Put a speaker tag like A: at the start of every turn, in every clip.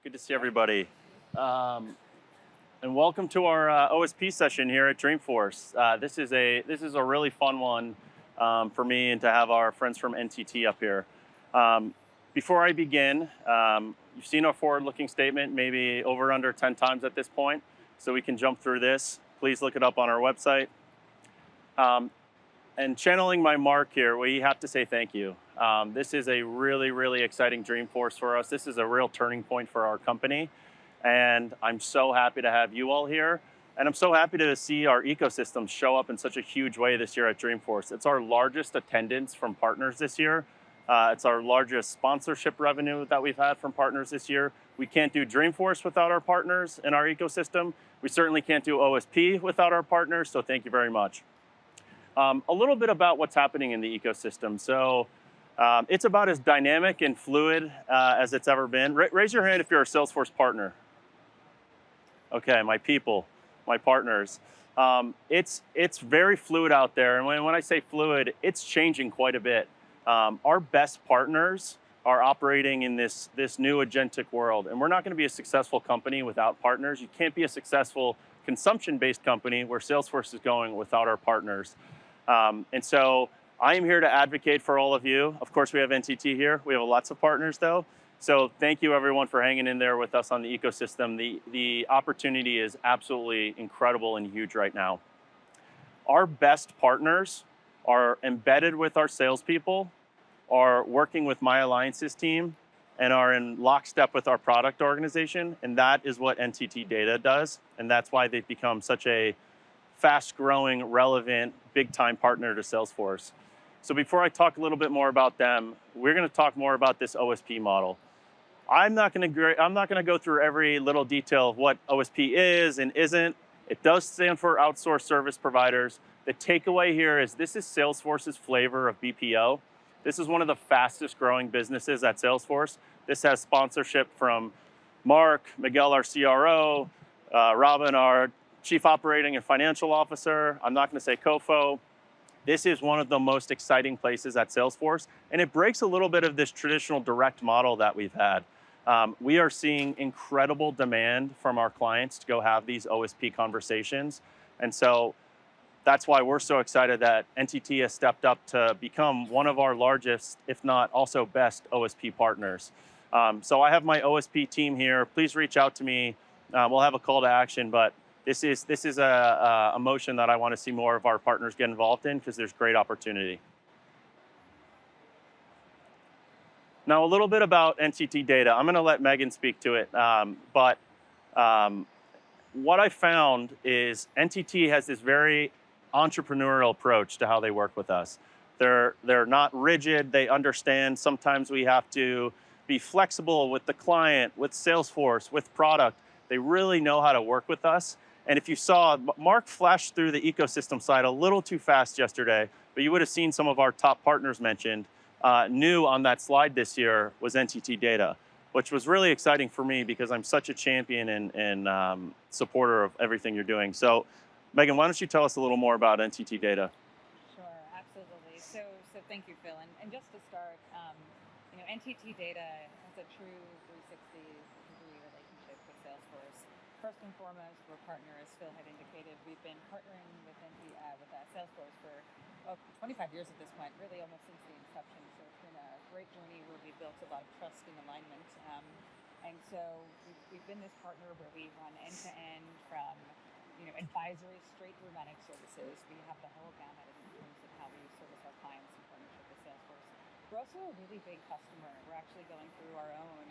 A: Good to see everybody. And welcome to our OSP session here at Dreamforce. This is a really fun one for me and to have our friends from NTT up here. Before I begin, you've seen our forward-looking statement maybe over under 10 times at this point, so we can jump through this. Please look it up on our website. And channeling my Mark here, we have to say thank you. This is a really, really exciting Dreamforce for us. This is a real turning point for our company. And I'm so happy to have you all here. And I'm so happy to see our ecosystem show up in such a huge way this year at Dreamforce. It's our largest attendance from partners this year. It's our largest sponsorship revenue that we've had from partners this year. We can't do Dreamforce without our partners in our ecosystem. We certainly can't do OSP without our partners, so thank you very much. A little bit about what's happening in the ecosystem. So it's about as dynamic and fluid as it's ever been. Raise your hand if you're a Salesforce partner. Okay, my people, my partners. It's very fluid out there. And when I say fluid, it's changing quite a bit. Our best partners are operating in this new agentic world. And we're not going to be a successful company without partners. You can't be a successful consumption-based company where Salesforce is going without our partners. And so I am here to advocate for all of you. Of course, we have NTT here. We have lots of partners, though. So thank you, everyone, for hanging in there with us on the ecosystem. The opportunity is absolutely incredible and huge right now. Our best partners are embedded with our salespeople, are working with my alliances team, and are in lockstep with our product organization. And that is what NTT DATA does. And that's why they've become such a fast-growing, relevant, big-time partner to Salesforce. So before I talk a little bit more about them, we're going to talk more about this OSP model. I'm not going to go through every little detail of what OSP is and isn't. It does stand for Outsourced Service Providers. The takeaway here is this is Salesforce's flavor of BPO. This is one of the fastest-growing businesses at Salesforce. This has sponsorship from Mark, Miguel, our CRO, Robin, our Chief Operating and Financial Officer. I'm not going to say COFO. This is one of the most exciting places at Salesforce, and it breaks a little bit of this traditional direct model that we've had. We are seeing incredible demand from our clients to go have these OSP conversations, and so that's why we're so excited that NTT has stepped up to become one of our largest, if not also best, OSP partners. So I have my OSP team here. Please reach out to me. We'll have a call to action, but this is a motion that I want to see more of our partners get involved in because there's great opportunity. Now, a little bit about NTT DATA. I'm going to let Megan speak to it, but what I found is NTT has this very entrepreneurial approach to how they work with us. They're not rigid. They understand sometimes we have to be flexible with the client, with Salesforce, with product. They really know how to work with us. And if you saw, Mark flashed through the ecosystem side a little too fast yesterday, but you would have seen some of our top partners mentioned. New on that slide this year was NTT DATA, which was really exciting for me because I'm such a champion and supporter of everything you're doing. So, Megan, why don't you tell us a little more about NTT DATA?
B: Sure, absolutely. So thank you, Phil. And just to start, NTT DATA has a true 360-degree relationship with Salesforce. First and foremost, we're partners, as Phil had indicated. We've been partnering with Salesforce for 25 years at this point, really almost since the inception. So it's been a great journey where we've built a lot of trust and alignment. And so we've been this partner where we run end-to-end from advisory straight through managed services. We have the whole gamut in terms of how we service our clients in partnership with Salesforce. We're also a really big customer. We're actually going through our own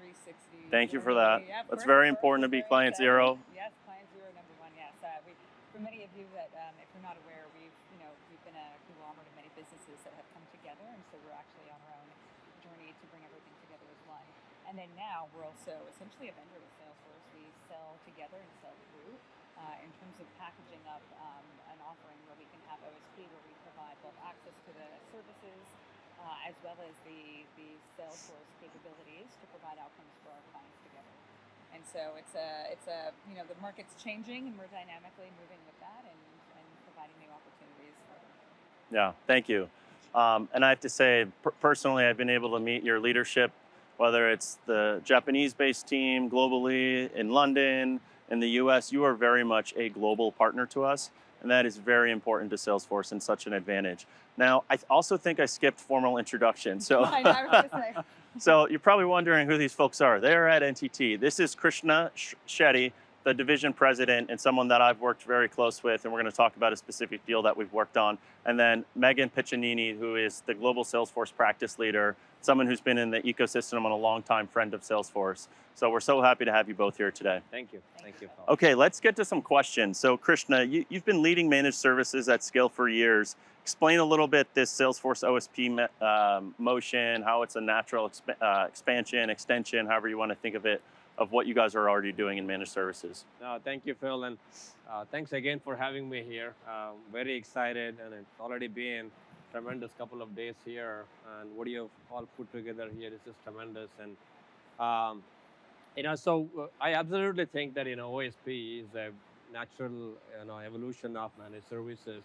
B: 360.
A: Thank you for that. Yeah, that's very important to be client zero.
B: Yes, client zero, number one. Yes. For many of you that, if you're not aware, we've been a conglomerate of many businesses that have come together, and so we're actually on our own journey to bring everything together as one. And then now we're also essentially a vendor with Salesforce. We sell together and sell through. In terms of packaging up an offering where we can have OSP, where we provide both access to the services as well as the Salesforce capabilities to provide outcomes for our clients together. And so the market's changing and we're dynamically moving with that and providing new opportunities for them.
A: Yeah, thank you. And I have to say, personally, I've been able to meet your leadership whether it's the Japanese-based team globally in London, in the US, you are very much a global partner to us, and that is very important to Salesforce and such an advantage. Now, I also think I skipped formal introduction. So,
B: I know, I was going to say.
A: so you're probably wondering who these folks are. They're at NTT. This is Krishna Shetty, the division president, and someone that I've worked very close with, and we're going to talk about a specific deal that we've worked on. And then Megan Piccinini, who is the global Salesforce practice leader, someone who's been in the ecosystem and a long-time friend of Salesforce. So we're so happy to have you both here today.
C: Thank you. Thank you.
A: Okay, let's get to some questions. So Krishna, you've been leading managed services at scale for years. Explain a little bit this Salesforce OSP motion, how it's a natural expansion, extension, however you want to think of it, of what you guys are already doing in managed services.
C: Thank you, Phil, and thanks again for having me here. Very excited, and it's already been a tremendous couple of days here, and what you've all put together here is just tremendous. And I absolutely think that OSP is a natural evolution of managed services.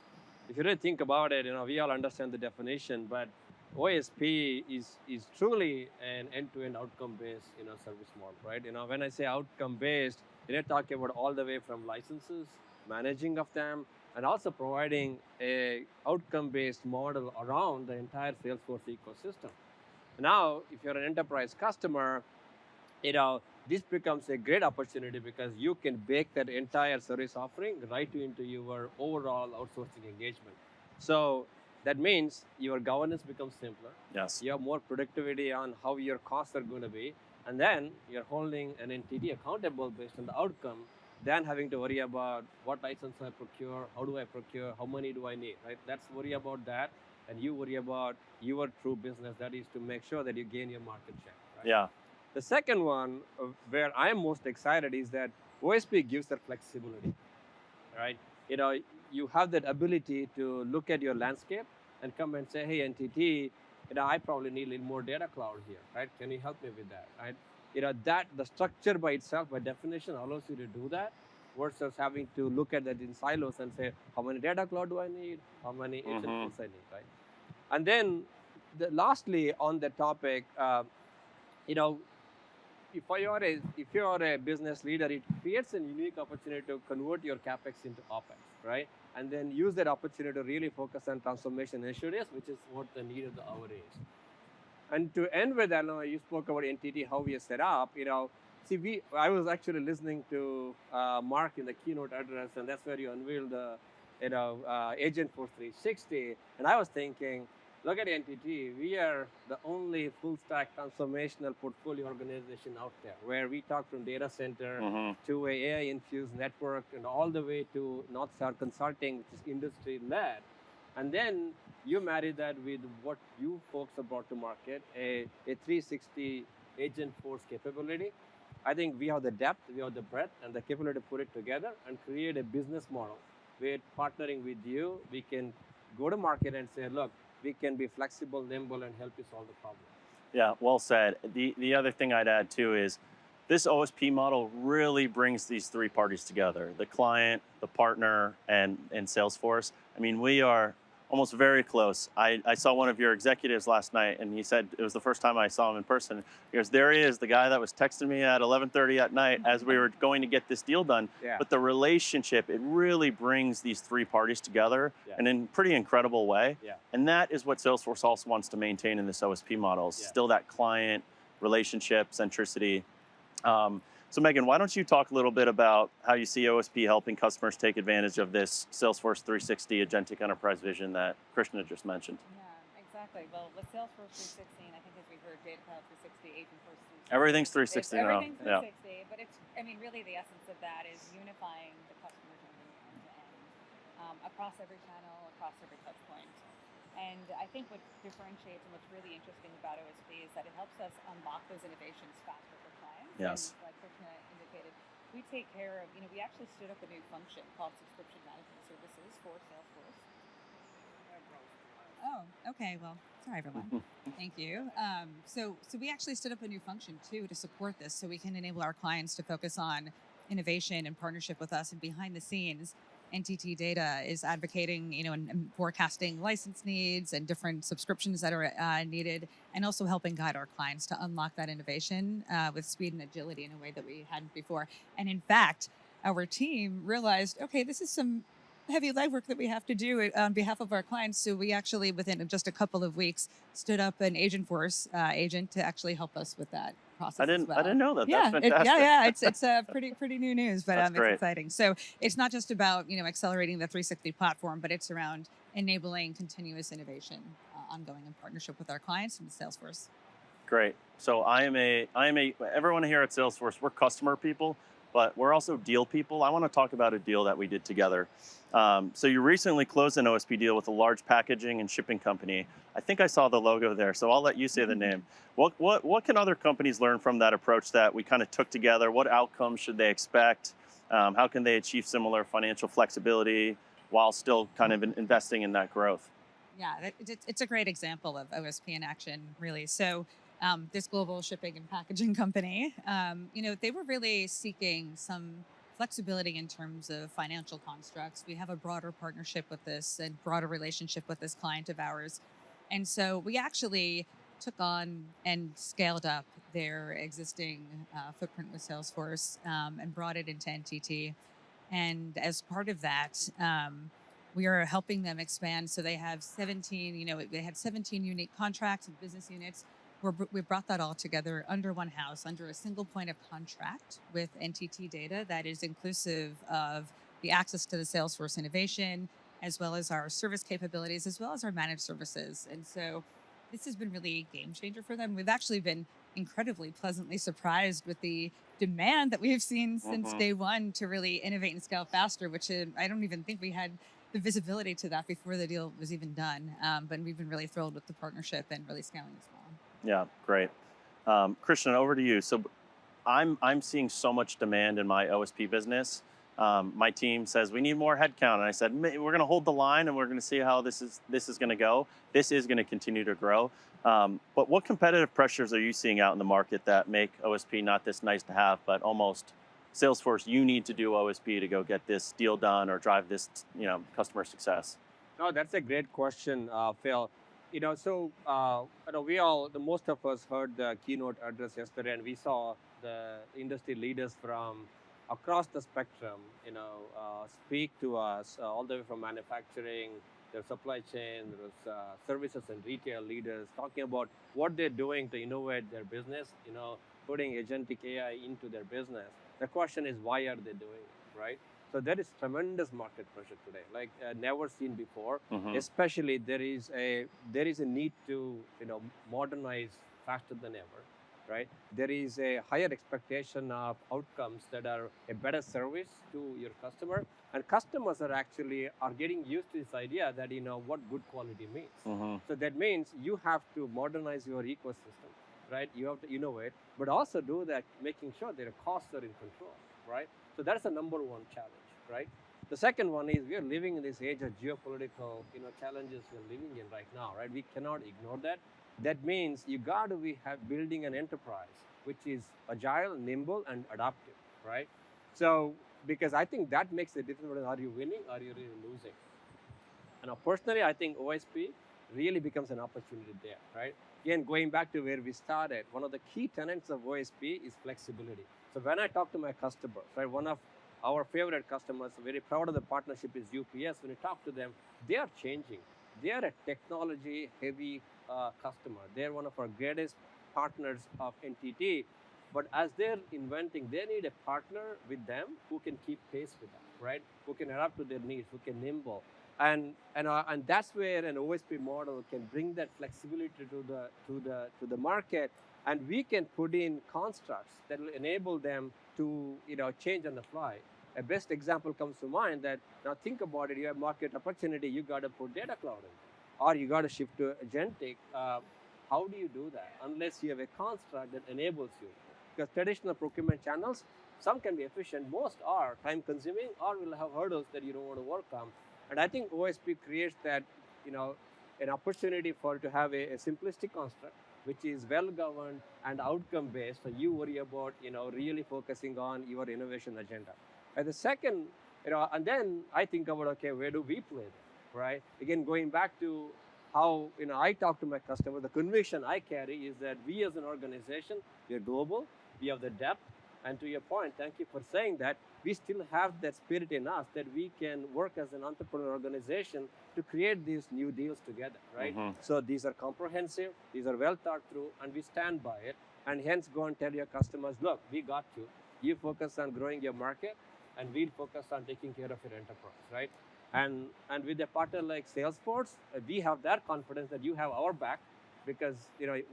C: If you really think about it, we all understand the definition, but OSP is truly an end-to-end outcome-based service model, right? When I say outcome-based, we're talking about all the way from licenses, managing of them, and also providing a outcome-based model around the entire Salesforce ecosystem. Now, if you're an enterprise customer, this becomes a great opportunity because you can bake that entire service offering right into your overall outsourcing engagement. So that means your governance becomes simpler.
A: Yes.
C: You have more productivity on how your costs are going to be. And then you're holding an entity accountable based on the outcome, than having to worry about what license I procure, how do I procure, how many do I need, right? Let's worry about that. And you worry about your true business, that is to make sure that you gain your market share. Right?
A: Yeah.
C: The second one, where I'm most excited, is that OSP gives that flexibility, right? You have that ability to look at your landscape and come and say, hey, NTT, I probably need a little more data cloud here, right? Can you help me with that, right? That the structure by itself, by definition, allows you to do that, versus having to look at that in silos and say, how many data cloud do I need? How many agent pools I need, right? And then, lastly, on the topic, if you are a business leader, it creates a unique opportunity to convert your CapEx into OpEx, right? And then use that opportunity to really focus on transformation initiatives, which is what the need of the hour is. And to end with that, you spoke about NTT, how we are set up. I was actually listening to Mark in the keynote address, and that's where you unveiled the Agentforce 360. And I was thinking, look at NTT, we are the only full stack transformational portfolio organization out there, where we talk from data center to a AI-infused network and all the way to North Star Consulting, which is industry-led. And then you marry that with what you folks have brought to market, a 360 Agentforce capability. I think we have the depth, we have the breadth, and the capability to put it together and create a business model where, partnering with you, we can go to market and say, look, we can be flexible, nimble, and help you solve the problem.
A: Yeah, well said. The other thing I'd add too is this OSP model really brings these three parties together: the client, the partner, and Salesforce. I mean, we are almost very close. I saw one of your executives last night, and he said it was the first time I saw him in person. He goes, there he is, the guy that was texting me at 11:30 at night as we were going to get this deal done.
C: Yeah.
A: But the relationship, it really brings these three parties together in a pretty incredible way.
C: Yeah.
A: And that is what Salesforce also wants to maintain in this OSP model, still that client relationship centricity. So Megan, why don't you talk a little bit about how you see OSP helping customers take advantage of this Salesforce 360 Agentic Enterprise vision that Krishna just mentioned?
B: Yeah, exactly. Well, with Salesforce 360, and I think as we heard, Data Cloud 360, Agentforce 360.
A: Everything's 360 now.
B: Everything's 360, but it's, really the essence of that is unifying the customer journey end to end, across every channel, across every touch point. And I think what differentiates and what's really interesting about OSP is that it helps us unlock those innovations faster for clients.
A: Yes.
B: And like Krishna indicated, we take care of, we actually stood up a new function called Subscription Management Services for Salesforce. Oh, okay. Well, sorry, everyone. Thank you. So we actually stood up a new function, too, to support this, so we can enable our clients to focus on innovation and partnership with us and behind the scenes. NTT Data is advocating, and forecasting license needs and different subscriptions that are needed, and also helping guide our clients to unlock that innovation with speed and agility in a way that we hadn't before. And in fact, our team realized, okay, this is some heavy legwork that we have to do on behalf of our clients. So we actually, within just a couple of weeks, stood up an Agentforce agent to actually help us with that process.
A: I didn't know that.
B: Yeah,
A: That's fantastic.
B: it's pretty new news, but
A: That's
B: it's exciting. So it's not just about accelerating the 360 platform, but it's around enabling continuous innovation, ongoing in partnership with our clients and Salesforce.
A: Great. So everyone here at Salesforce, we're customer people, but we're also deal people. I want to talk about a deal that we did together. So you recently closed an OSP deal with a large packaging and shipping company. I think I saw the logo there, so I'll let you say the name. What can other companies learn from that approach that we kind of took together? What outcomes should they expect? How can they achieve similar financial flexibility while still kind of investing in that growth?
B: Yeah, it's a great example of OSP in action, really. So this global shipping and packaging company, they were really seeking some flexibility in terms of financial constructs. We have a broader partnership with this and broader relationship with this client of ours. And so we actually took on and scaled up their existing footprint with Salesforce and brought it into NTT. And as part of that, we are helping them expand. So they have 17, they had 17 unique contracts and business units. We brought that all together under one house, under a single point of contract with NTT Data that is inclusive of the access to the Salesforce innovation, as well as our service capabilities, as well as our managed services. And so this has been really a game changer for them. We've actually been incredibly pleasantly surprised with the demand that we've seen since day one to really innovate and scale faster, which I don't even think we had the visibility to that before the deal was even done. But we've been really thrilled with the partnership and really scaling as well.
A: Yeah, great. Krishna, over to you. So I'm seeing so much demand in my OSP business. My team says we need more headcount, and I said we're going to hold the line and we're going to see how this is going to go. This is going to continue to grow. But what competitive pressures are you seeing out in the market that make OSP not this nice to have, but almost Salesforce, you need to do OSP to go get this deal done or drive this customer success?
C: No, that's a great question, Phil. Most of us heard the keynote address yesterday, and we saw the industry leaders from across the spectrum, speak to us, all the way from manufacturing, their supply chain, there's services and retail leaders talking about what they're doing to innovate their business, putting agentic AI into their business. The question is, why are they doing it, right? So there is tremendous market pressure today, like never seen before. Especially there is a need to modernize faster than ever, right? There is a higher expectation of outcomes that are a better service to your customer, and customers are getting used to this idea that what good quality means. So that means you have to modernize your ecosystem, right? You have to innovate, but also do that making sure their costs are in control, right? So that's the number one challenge, right? The second one is we are living in this age of geopolitical, challenges we're living in right now, right? We cannot ignore that. That means you got to be building an enterprise which is agile, nimble, and adaptive, right? So because I think that makes the difference. Are you winning? Are you really losing? And personally, I think OSP really becomes an opportunity there, right? Again, going back to where we started, one of the key tenets of OSP is flexibility. So when I talk to my customers, right, one of our favorite customers, very proud of the partnership, is UPS. When you talk to them, they are changing. They are a technology-heavy customer. They're one of our greatest partners of NTT. But as they're inventing, they need a partner with them who can keep pace with them, right? Who can adapt to their needs, who can nimble. And that's where an OSP model can bring that flexibility to the market, and we can put in constructs that will enable them to change on the fly. A best example comes to mind that now think about it. You have market opportunity. You got to put data cloud in, or you got to shift to agentic. How do you do that unless you have a construct that enables you? Because traditional procurement channels, some can be efficient, most are time consuming, or will have hurdles that you don't want to work on. And I think OSP creates that, an opportunity to have a simplistic construct, which is well governed and outcome based. So you worry about, really focusing on your innovation agenda. And the second And then I think about, okay, where do we play there, right? Again, going back to how, I talk to my customer, the conviction I carry is that we as an organization, we are global, we have the depth, and to your point, thank you for saying that, we still have that spirit in us that we can work as an entrepreneur organization to create these new deals together, right? So these are comprehensive, these are well thought through, and we stand by it, and hence go and tell your customers, look, we got you. You focus on growing your market, and we'll focus on taking care of your enterprise, right? And with a partner like Salesforce, we have that confidence that you have our back, because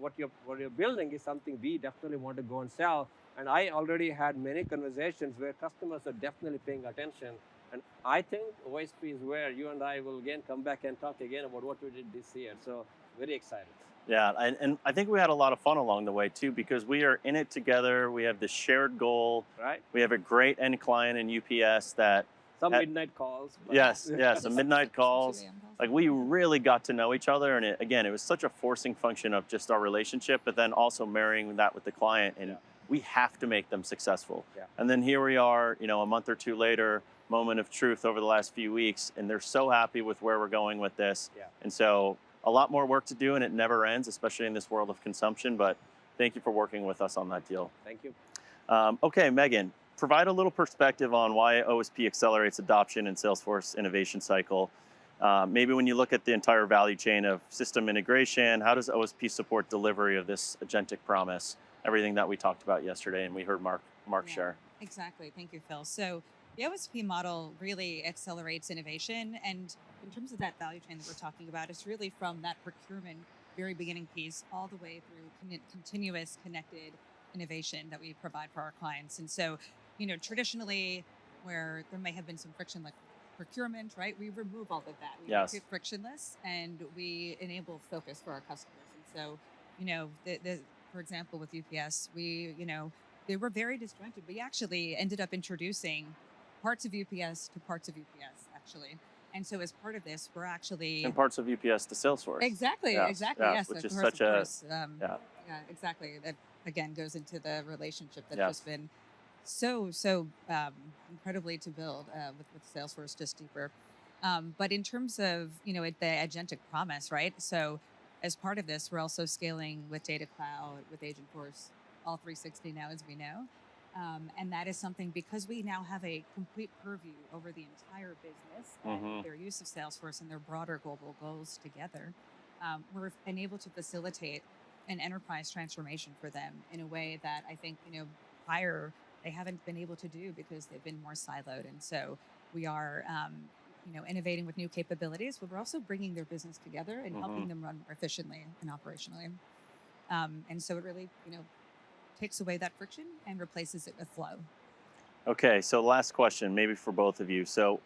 C: what you're building is something we definitely want to go and sell. And I already had many conversations where customers are definitely paying attention. And I think OSP is where you and I will again come back and talk again about what we did this year. So very excited.
A: Yeah, and I think we had a lot of fun along the way too, because we are in it together. We have this shared goal.
C: Right.
A: We have a great end client in UPS that
C: some midnight calls.
A: Yes, some midnight calls. Like we really got to know each other, and it was such a forcing function of just our relationship, but then also marrying that with the client, and we have to make them successful.
C: Yeah.
A: And then here we are, a month or two later, moment of truth over the last few weeks, and they're so happy with where we're going with this.
C: Yeah.
A: And so a lot more work to do, and it never ends, especially in this world of consumption. But thank you for working with us on that deal.
C: Thank you.
A: Okay, Megan, provide a little perspective on why OSP accelerates adoption in Salesforce innovation cycle. Maybe when you look at the entire value chain of system integration, how does OSP support delivery of this agentic promise? Everything that we talked about yesterday, and we heard Mark share.
B: Exactly. Thank you, Phil. So the OSP model really accelerates innovation, and in terms of that value chain that we're talking about, it's really from that procurement very beginning piece all the way through continuous connected innovation that we provide for our clients. And so, traditionally, where there may have been some friction, like procurement, right? We remove all of that. We make it frictionless, and we enable focus for our customers. And so, for example, with UPS, they were very disjointed. We actually ended up introducing parts of UPS to parts of UPS, actually. And so as part of this, we're actually...
A: And parts of UPS to Salesforce.
B: Exactly. Yes.
A: Which is such a...
B: Yeah, exactly. That, again, goes into the relationship that's just been so incredibly to build with Salesforce just deeper. But in terms of, the agentic promise, right? So as part of this, we're also scaling with Data Cloud, with Agentforce, all 360 now, as we know. And that is something, because we now have a complete purview over the entire business and their use of Salesforce and their broader global goals together, we're enabled to facilitate an enterprise transformation for them in a way that I think, prior they haven't been able to do because they've been more siloed. And so we are, innovating with new capabilities, but we're also bringing their business together and helping them run more efficiently and operationally. And so it really, takes away that friction and replaces it with flow.
A: Okay, so last question, maybe for both of you. So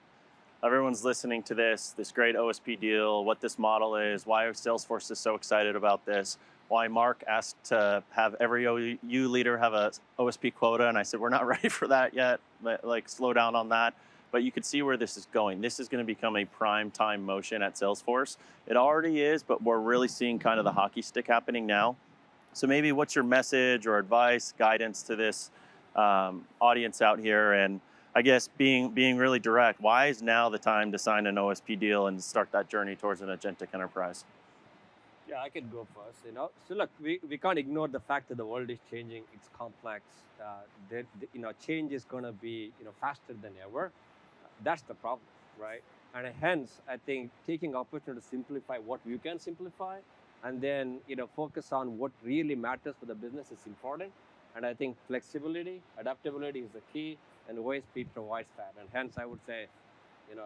A: everyone's listening to this great OSP deal, what this model is, why Salesforce is so excited about this, why Mark asked to have every OU leader have a OSP quota, and I said, we're not ready for that yet, like slow down on that. But you could see where this is going. This is going to become a prime time motion at Salesforce. It already is, but we're really seeing kind of the hockey stick happening now. So maybe what's your message or advice, guidance to this audience out here? And I guess being really direct, why is now the time to sign an OSP deal and start that journey towards an agentic enterprise?
C: Yeah, I can go first. So look, we can't ignore the fact that the world is changing. It's complex. Change is going to be faster than ever. That's the problem, right? And hence, I think taking opportunity to simplify what you can simplify, and then focus on what really matters for the business is important. And I think flexibility, adaptability is the key, and OSP provides that. And hence, I would say, it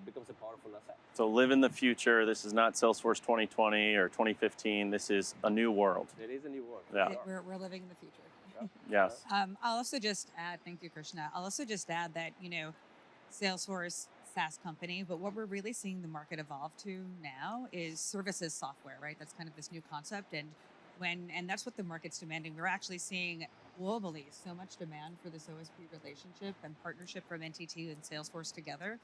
C: becomes a powerful asset.
A: So live in the future. This is not Salesforce 2020 or 2015. This is a new world.
C: It is a new world.
B: Yeah. We're living in the future.
A: Yes.
B: I'll also just add, thank you, Krishna. I'll also just add that, Salesforce, SaaS company, but what we're really seeing the market evolve to now is services software, right? That's kind of this new concept. And that's what the market's demanding. We're actually seeing globally so much demand for this OSP relationship and partnership from NTT and Salesforce together.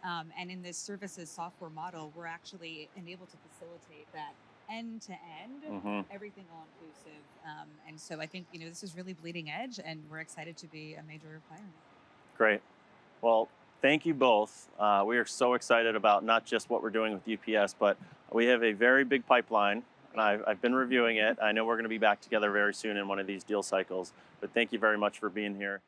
B: And in this services software model, we're actually enabled to facilitate that end to end, everything all inclusive. And so I think, this is really bleeding edge, and we're excited to be a major player in it.
A: Great. Well, Thank you both. We are so excited about not just what we're doing with UPS, but we have a very big pipeline, and I've been reviewing it. I know we're going to be back together very soon in one of these deal cycles, but thank you very much for being here.